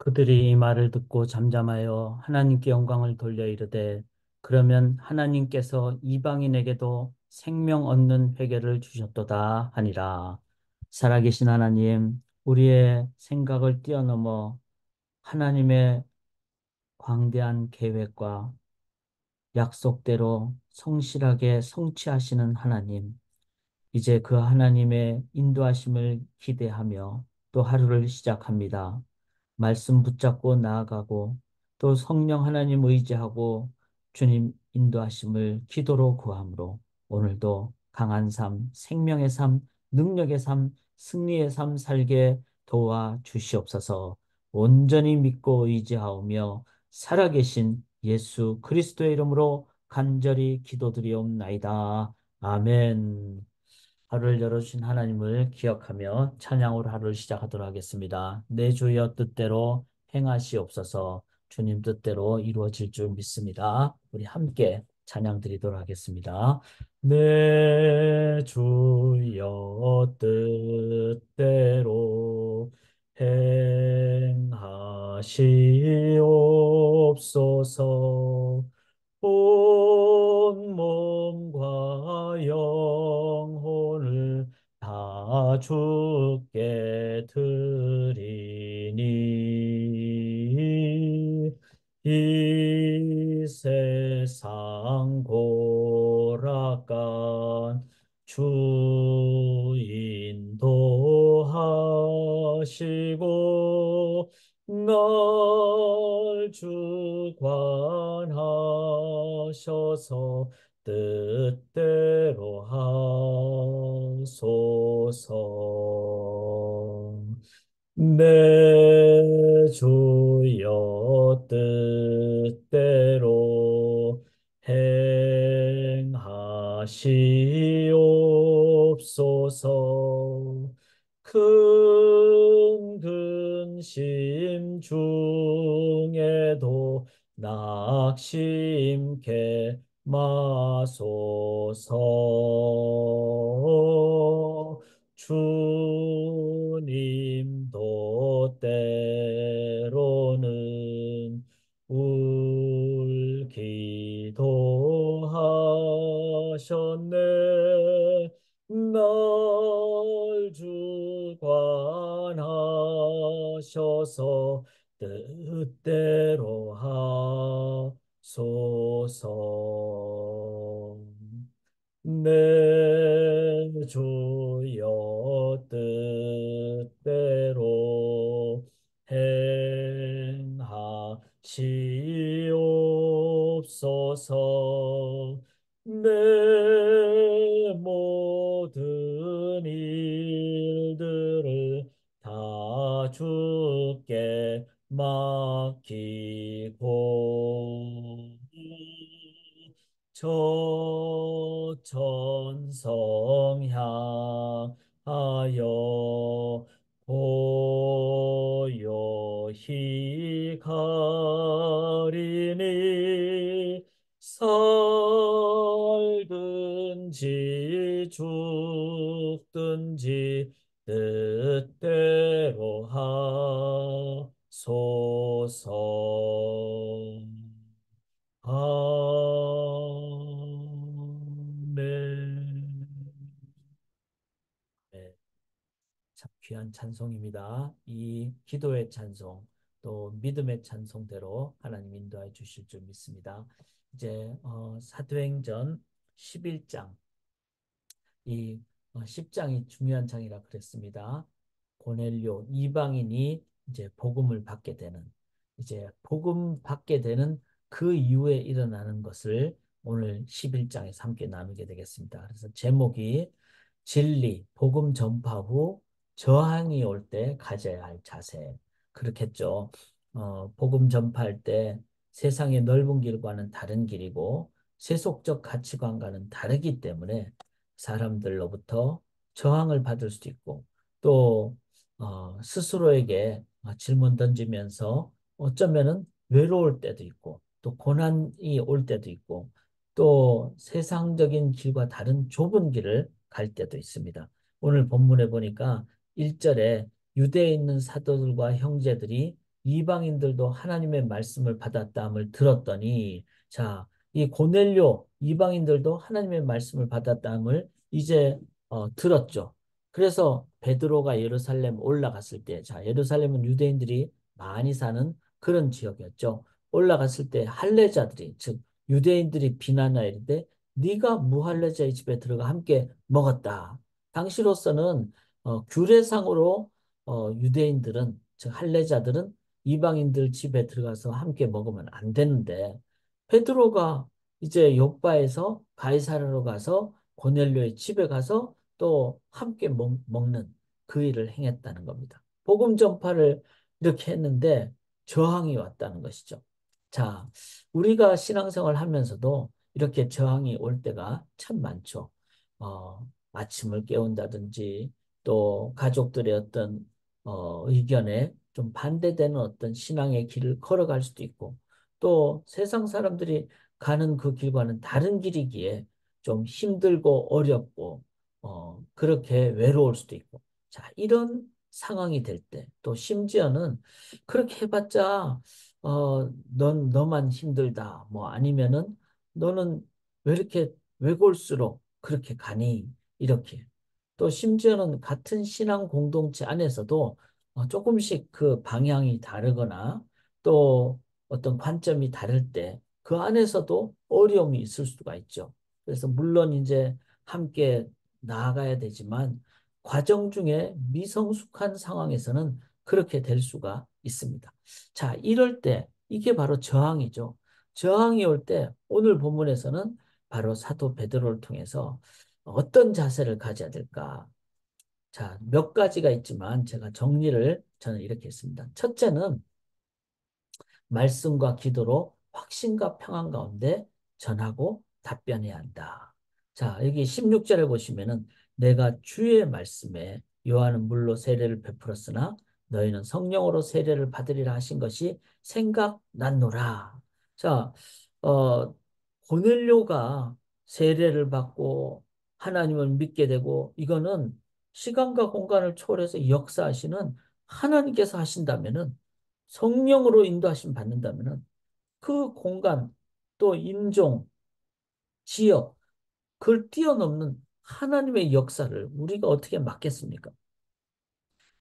그들이 이 말을 듣고 잠잠하여 하나님께 영광을 돌려 이르되 그러면 하나님께서 이방인에게도 생명 얻는 회개를 주셨도다 하니라. 살아계신 하나님, 우리의 생각을 뛰어넘어 하나님의 광대한 계획과 약속대로 성실하게 성취하시는 하나님, 이제 그 하나님의 인도하심을 기대하며 또 하루를 시작합니다. 말씀 붙잡고 나아가고 또 성령 하나님 의지하고 주님 인도하심을 기도로 구함으로 오늘도 강한 삶, 생명의 삶, 능력의 삶, 승리의 삶 살게 도와 주시옵소서. 온전히 믿고 의지하오며 살아계신 예수 그리스도의 이름으로 간절히 기도드리옵나이다. 아멘. 하루를 열어주신 하나님을 기억하며 찬양으로 하루를 시작하도록 하겠습니다. 내 주여 뜻대로 행하시옵소서. 주님 뜻대로 이루어질 줄 믿습니다. 우리 함께 찬양 드리도록 하겠습니다. 내 주여 뜻대로 행하시옵소서. 온 몸과 영혼을 다 주께 드리니 이 세상 고락간 주 인도하시고 날 주관하셔서 뜻대로 하소서. 내 주여 뜻대로 행하시옵소서. 큰 근심 중에도 낙심케 마소서. 주님도 때로는 울기도 하셨네. 날 주관하셔서 뜻대로 하소서. 내 주여 뜻대로 행하시옵소서. 내 모든 일들을 다 주께 맡기고 저 천성 향하여 고요히 가리니 살든지 죽든지 뜻대로 하소서. 아멘. 네, 참 귀한 찬송입니다. 이 기도의 찬송, 또 믿음의 찬송대로 하나님 인도해 주실 줄 믿습니다. 이제 사도행전 11장, 이 10장이 중요한 장이라 그랬습니다. 고넬료 이방인이 이제 복음을 받게 되는, 이제 복음 받게 되는 그 이후에 일어나는 것을 오늘 11장에서 함께 나누게 되겠습니다. 그래서 제목이 진리, 복음 전파 후 저항이 올 때 가져야 할 자세. 그렇겠죠. 복음 전파할 때 세상의 넓은 길과는 다른 길이고 세속적 가치관과는 다르기 때문에 사람들로부터 저항을 받을 수도 있고 또 스스로에게 질문 던지면서 어쩌면은 외로울 때도 있고 또 고난이 올 때도 있고 또 세상적인 길과 다른 좁은 길을 갈 때도 있습니다. 오늘 본문에 보니까 1절에 유대에 있는 사도들과 형제들이 이방인들도 하나님의 말씀을 받았다함을 들었더니, 자, 이 고넬료 이방인들도 하나님의 말씀을 받았다함을 이제 들었죠. 그래서 베드로가 예루살렘 올라갔을 때, 자, 예루살렘은 유대인들이 많이 사는 그런 지역이었죠. 올라갔을 때 할례자들이, 즉 유대인들이 비난하이르되 네가 무할례자의 집에 들어가 함께 먹었다. 당시로서는 규례상으로 유대인들은, 즉 할례자들은 이방인들 집에 들어가서 함께 먹으면 안 되는데, 베드로가 이제 욥바에서 가이사랴로 가서 고넬료의 집에 가서 또 함께 먹는 그 일을 행했다는 겁니다. 복음 전파를 이렇게 했는데 저항이 왔다는 것이죠. 자, 우리가 신앙생활 하면서도 이렇게 저항이 올 때가 참 많죠. 아침을 깨운다든지 또 가족들의 어떤 의견에 좀 반대되는 어떤 신앙의 길을 걸어갈 수도 있고, 또 세상 사람들이 가는 그 길과는 다른 길이기에 좀 힘들고 어렵고 그렇게 외로울 수도 있고, 자, 이런 상황이 될 때, 또 심지어는 그렇게 해봤자 너만 힘들다, 뭐 아니면은 너는 왜 이렇게 외골수록 그렇게 가니, 이렇게. 또 심지어는 같은 신앙 공동체 안에서도 조금씩 그 방향이 다르거나 또 어떤 관점이 다를 때 그 안에서도 어려움이 있을 수가 있죠. 그래서 물론 이제 함께 나아가야 되지만 과정 중에 미성숙한 상황에서는 그렇게 될 수가 있습니다. 자, 이럴 때 이게 바로 저항이죠. 저항이 올 때 오늘 본문에서는 바로 사도 베드로를 통해서 어떤 자세를 가져야 될까? 자, 몇 가지가 있지만 제가 정리를 저는 이렇게 했습니다. 첫째는 말씀과 기도로 확신과 평안 가운데 전하고 답변해야 한다. 자, 여기 16절에 보시면은 내가 주의 말씀에 요한은 물로 세례를 베풀었으나 너희는 성령으로 세례를 받으리라 하신 것이 생각났노라. 자, 어, 고넬료가 세례를 받고 하나님을 믿게 되고, 이거는 시간과 공간을 초월해서 역사하시는 하나님께서 하신다면은, 성령으로 인도하심 받는다면은 그 공간, 또 인종, 지역, 그걸 뛰어넘는 하나님의 역사를 우리가 어떻게 막겠습니까?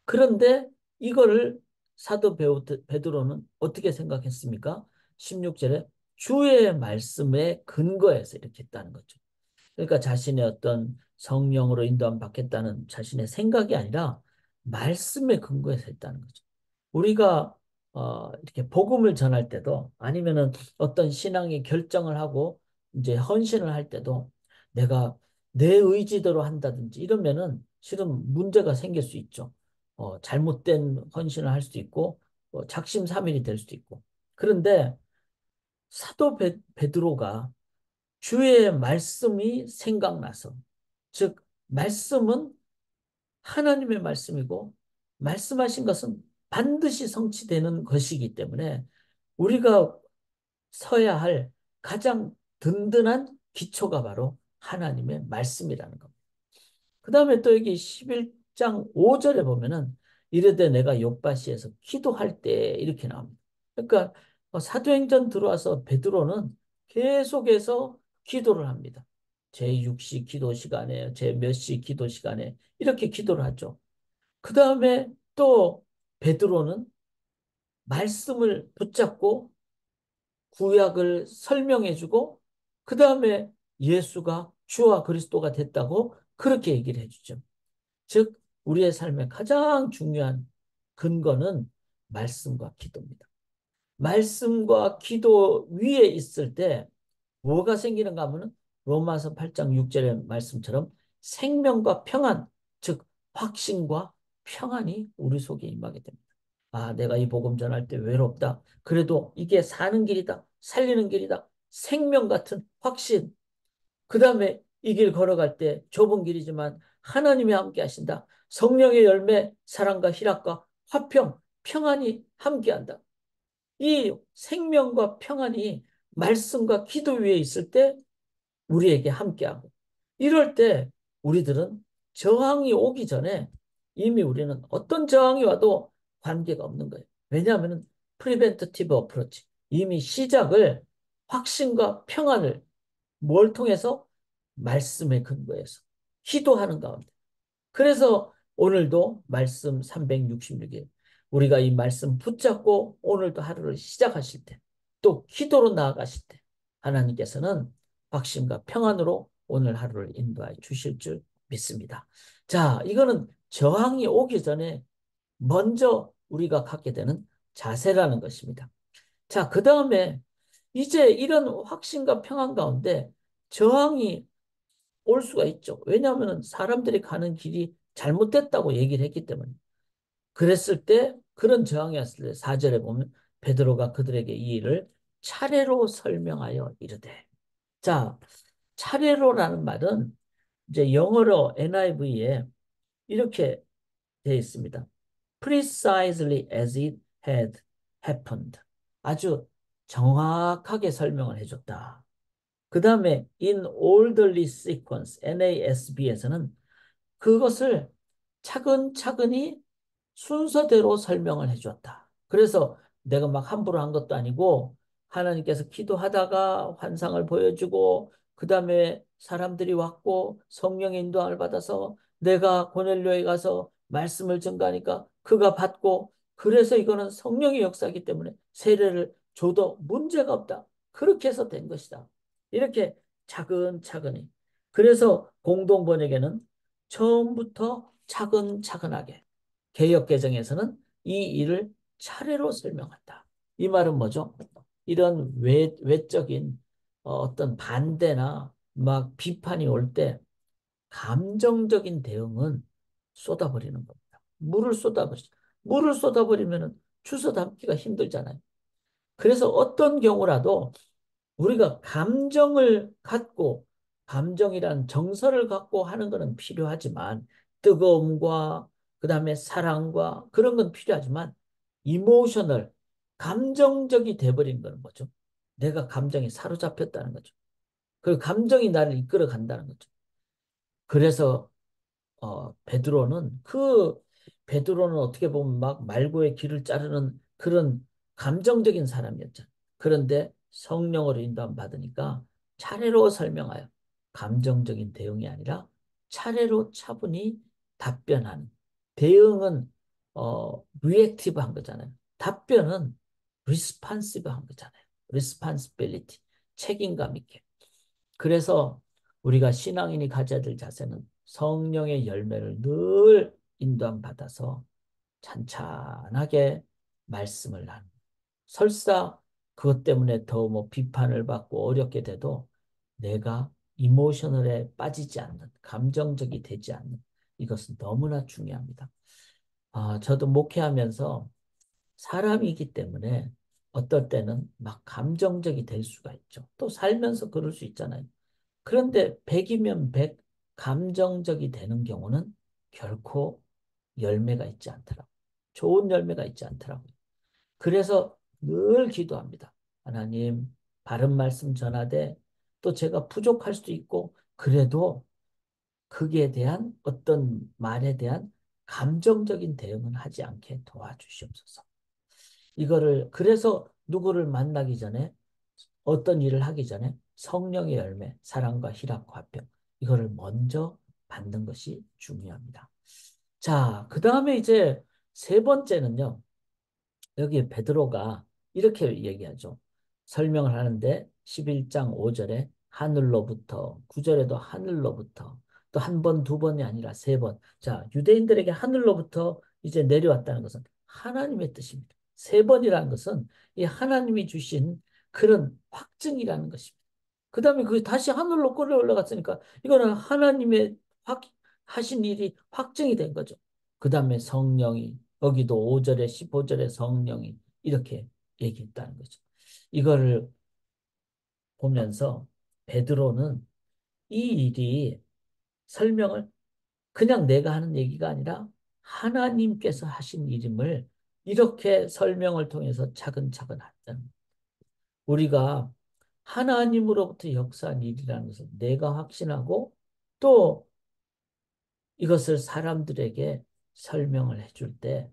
그런데 이거를 사도 베드로는 어떻게 생각했습니까? 16절에 주의 말씀에 근거해서 이렇게 했다는 거죠. 그러니까 자신의 어떤 성령으로 인도함 받겠다는 자신의 생각이 아니라 말씀에 근거해서 했다는 거죠. 우리가 이렇게 복음을 전할 때도, 아니면은 어떤 신앙의 결정을 하고 이제 헌신을 할 때도 내가 내 의지대로 한다든지 이러면은 실은 문제가 생길 수 있죠. 잘못된 헌신을 할 수도 있고 작심삼일이 될 수도 있고. 그런데 사도 베드로가 주의 말씀이 생각나서, 즉 말씀은 하나님의 말씀이고 말씀하신 것은 반드시 성취되는 것이기 때문에 우리가 서야 할 가장 든든한 기초가 바로 하나님의 말씀이라는 겁니다. 그 다음에 또 여기 11장 5절에 보면은 이르되 내가 욥바시에서 기도할 때, 이렇게 나옵니다. 그러니까 사도행전 들어와서 베드로는 계속해서 기도를 합니다. 제6시 기도 시간에, 제 몇 시 기도 시간에 이렇게 기도를 하죠. 그 다음에 또 베드로는 말씀을 붙잡고 구약을 설명해주고, 그 다음에 예수가 주와 그리스도가 됐다고 그렇게 얘기를 해주죠. 즉 우리의 삶의 가장 중요한 근거는 말씀과 기도입니다. 말씀과 기도 위에 있을 때 뭐가 생기는가 하면은 로마서 8장 6절의 말씀처럼 생명과 평안, 즉 확신과 평안이 우리 속에 임하게 됩니다. 아, 내가 이 복음 전할 때 외롭다. 그래도 이게 사는 길이다. 살리는 길이다. 생명 같은 확신. 그 다음에 이 길 걸어갈 때 좁은 길이지만 하나님이 함께 하신다. 성령의 열매, 사랑과 희락과 화평, 평안이 함께한다. 이 생명과 평안이 말씀과 기도 위에 있을 때 우리에게 함께하고, 이럴 때 우리들은 저항이 오기 전에 이미 우리는 어떤 저항이 와도 관계가 없는 거예요. 왜냐하면 프리벤티브 어프로치. 이미 시작을 확신과 평안을 뭘 통해서? 말씀에 근거해서 기도하는 가운데. 그래서 오늘도 말씀 366일 우리가 이 말씀 붙잡고 오늘도 하루를 시작하실 때 또 기도로 나아가실 때 하나님께서는 확신과 평안으로 오늘 하루를 인도해 주실 줄 믿습니다. 자, 이거는 저항이 오기 전에 먼저 우리가 갖게 되는 자세라는 것입니다. 자, 그 다음에 이제 이런 확신과 평안 가운데 저항이 올 수가 있죠. 왜냐하면 사람들이 가는 길이 잘못됐다고 얘기를 했기 때문에. 그랬을 때 그런 저항이 왔을 때 4절에 보면 베드로가 그들에게 이 일을 차례로 설명하여 이르되. 자, 차례로라는 말은 이제 영어로 NIV에 이렇게 되어 있습니다. Precisely as it had happened. 아주 정확하게 설명을 해줬다. 그 다음에 in orderly sequence, NASB에서는 그것을 차근차근히 순서대로 설명을 해주었다. 그래서 내가 막 함부로 한 것도 아니고 하나님께서 기도하다가 환상을 보여주고 그 다음에 사람들이 왔고 성령의 인도함을 받아서 내가 고넬료에 가서 말씀을 전가하니까 그가 받고 그래서 이거는 성령의 역사이기 때문에 세례를 줘도 문제가 없다. 그렇게 해서 된 것이다. 이렇게 차근차근히. 그래서 공동번역에는 처음부터 차근차근하게 개역 개정에서는 이 일을 차례로 설명한다. 이 말은 뭐죠? 이런 외적인 어떤 반대나 막 비판이 올 때 감정적인 대응은 쏟아버리는 겁니다. 물을 쏟아버리면 주워 담기가 힘들잖아요. 그래서 어떤 경우라도 우리가 감정을 갖고 감정이란 정서를 갖고 하는 것은 필요하지만 뜨거움과 그다음에 사랑과 그런 건 필요하지만 이모셔널 감정적이 돼버린 건 뭐죠? 내가 감정에 사로잡혔다는 거죠. 그 감정이 나를 이끌어 간다는 거죠. 그래서 베드로는 어떻게 보면 막 말고의 길을 자르는 그런 감정적인 사람이었잖아. 그런데 성령으로 인도함 받으니까 차례로 설명하여 감정적인 대응이 아니라 차례로 차분히 답변하는 대응은 리액티브 한 거잖아요. 답변은 리스판시브 한 거잖아요. 리스판시빌리티 책임감 있게. 그래서 우리가 신앙인이 가져야 될 자세는 성령의 열매를 늘 인도함 받아서 찬찬하게 말씀을 하는. 설사 그것 때문에 더 뭐 비판을 받고 어렵게 돼도 내가 이모셔널에 빠지지 않는, 감정적이 되지 않는 이것은 너무나 중요합니다. 저도 목회하면서 사람이기 때문에 어떨 때는 막 감정적이 될 수가 있죠. 또 살면서 그럴 수 있잖아요. 그런데 100이면 100 감정적이 되는 경우는 결코 열매가 있지 않더라고요. 좋은 열매가 있지 않더라고요. 그래서 늘 기도합니다. 하나님, 바른 말씀 전하되 또 제가 부족할 수도 있고 그래도 그에 대한 어떤 말에 대한 감정적인 대응은 하지 않게 도와주시옵소서. 이거를 그래서 누구를 만나기 전에 어떤 일을 하기 전에 성령의 열매, 사랑과 희락과 화평 이거를 먼저 받는 것이 중요합니다. 자, 그 다음에 이제 세 번째는요. 여기 베드로가 이렇게 얘기하죠. 설명을 하는데 11장 5절에 하늘로부터 9절에도 하늘로부터 또 한 번, 두 번이 아니라 세 번. 자, 유대인들에게 하늘로부터 이제 내려왔다는 것은 하나님의 뜻입니다. 세 번이라는 것은 이 하나님이 주신 그런 확증이라는 것입니다. 그 다음에 그 다시 하늘로 끌어 올라갔으니까 이거는 하나님의 하신 일이 확증이 된 거죠. 그 다음에 성령이 여기도 5절에 15절에 성령이 이렇게 얘기했다는 거죠. 이거를 보면서 베드로는 이 일이 설명을 그냥 내가 하는 얘기가 아니라 하나님께서 하신 일임을 이렇게 설명을 통해서 차근차근 하잖아요. 우리가 하나님으로부터 역사한 일이라는 것을 내가 확신하고 또 이것을 사람들에게 설명을 해줄 때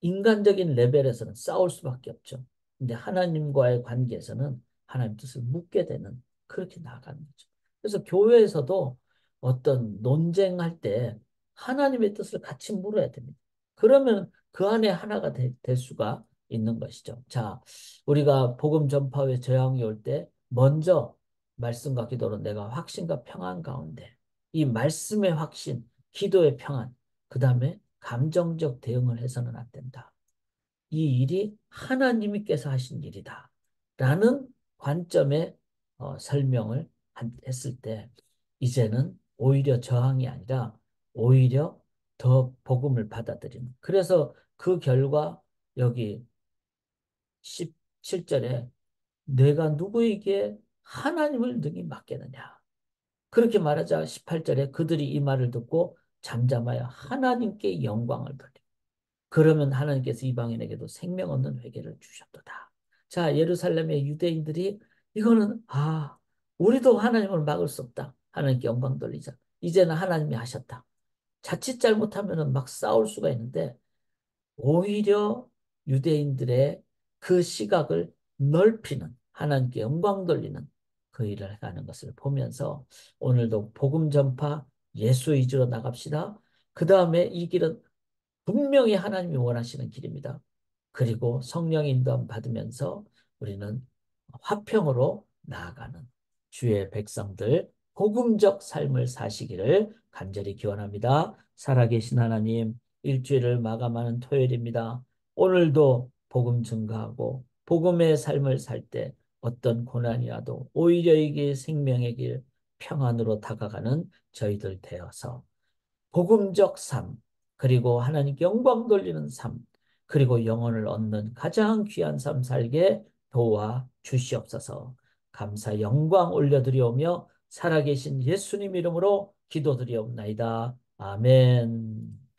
인간적인 레벨에서는 싸울 수밖에 없죠. 근데 하나님과의 관계에서는 하나님 뜻을 묻게 되는 그렇게 나아가는 거죠. 그래서 교회에서도 어떤 논쟁할 때 하나님의 뜻을 같이 물어야 됩니다. 그러면 그 안에 하나가 될 수가 있는 것이죠. 자, 우리가 복음 전파에 저항이 올 때 먼저 말씀과 기도로 내가 확신과 평안 가운데 이 말씀의 확신, 기도의 평안, 그 다음에 감정적 대응을 해서는 안 된다. 이 일이 하나님께서 하신 일이다. 라는 관점의 설명을 했을 때 이제는 오히려 저항이 아니라 오히려 더 복음을 받아들이는. 그래서 그 결과 여기 17절에 내가 누구에게 하나님을 능히 맡겠느냐. 그렇게 말하자 18절에 그들이 이 말을 듣고 잠잠하여 하나님께 영광을 돌리고 그러면 하나님께서 이방인에게도 생명 없는 회개를 주셨도다. 자, 예루살렘의 유대인들이 이거는 우리도 하나님을 막을 수 없다. 하나님께 영광 돌리자. 이제는 하나님이 하셨다. 자칫 잘못하면은 막 싸울 수가 있는데 오히려 유대인들의 그 시각을 넓히는 하나님께 영광 돌리는 그 일을 해가는 것을 보면서 오늘도 복음 전파 예수 위주로 나갑시다. 그 다음에 이 길은 분명히 하나님이 원하시는 길입니다. 그리고 성령의 인도함 받으면서 우리는 화평으로 나아가는 주의 백성들 복음적 삶을 사시기를 간절히 기원합니다. 살아계신 하나님, 일주일을 마감하는 토요일입니다. 오늘도 복음 증거하고 복음의 삶을 살 때 어떤 고난이 와도 오히려 이게 생명의 길 평안으로 다가가는 저희들 되어서 복음적 삶, 그리고 하나님께 영광 돌리는 삶, 그리고 영혼을 얻는 가장 귀한 삶 살게 도와 주시옵소서. 감사 영광 올려드리오며 살아계신 예수님 이름으로 기도드리옵나이다. 아멘.